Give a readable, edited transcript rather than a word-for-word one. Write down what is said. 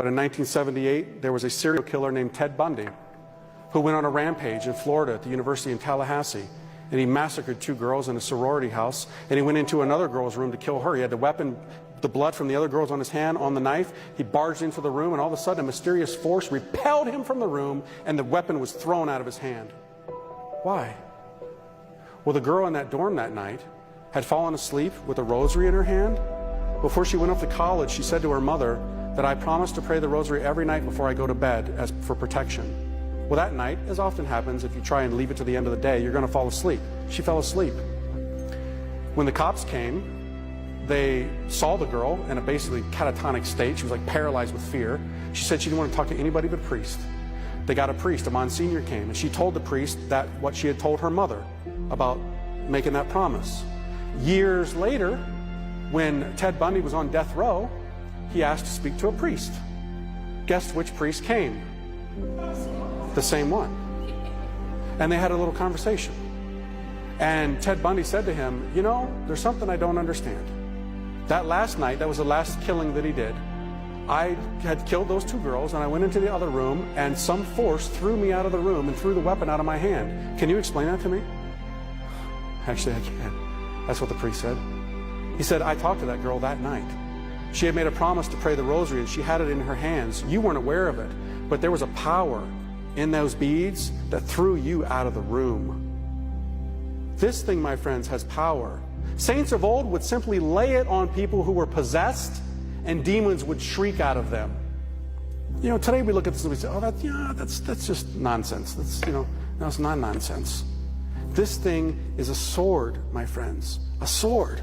But in 1978, there was a serial killer named Ted Bundy who went on a rampage in Florida at the University in Tallahassee. And he massacred 2 girls in a sorority house, and he went into another girl's room to kill her. He had the weapon, the blood from the other girls on his hand, on the knife. He barged into the room, and all of a sudden a mysterious force repelled him from the room, and the weapon was thrown out of his hand. Why? Well, the girl in that dorm that night had fallen asleep with a rosary in her hand. Before she went off to college, she said to her mother that I promised to pray the rosary every night before I go to bed as for protection. Well, that night, as often happens, if you try and leave it to the end of the day, you're going to fall asleep. She fell asleep. When the cops came, they saw the girl in a basically catatonic state. She was like paralyzed with fear. She said she didn't want to talk to anybody but a priest. They got a priest, a Monsignor came, and she told the priest that what she had told her mother about making that promise. Years later, when Ted Bundy was on death row, he asked to speak to a priest. Guess which priest came? The same one. And they had a little conversation. And Ted Bundy said to him, you know, there's something I don't understand. That last night, that was the last killing that he did. I had killed those 2 girls, and I went into the other room, and some force threw me out of the room and threw the weapon out of my hand. Can you explain that to me? Actually, I can. That's what the priest said. He said, I talked to that girl that night. She had made a promise to pray the rosary, and she had it in her hands. You weren't aware of it, but there was a power in those beads that threw you out of the room. This thing, my friends, has power. Saints of old would simply lay it on people who were possessed, and demons would shriek out of them. You know, today we look at this and we say, oh, that's just nonsense. No, it's not nonsense. This thing is a sword, my friends, a sword.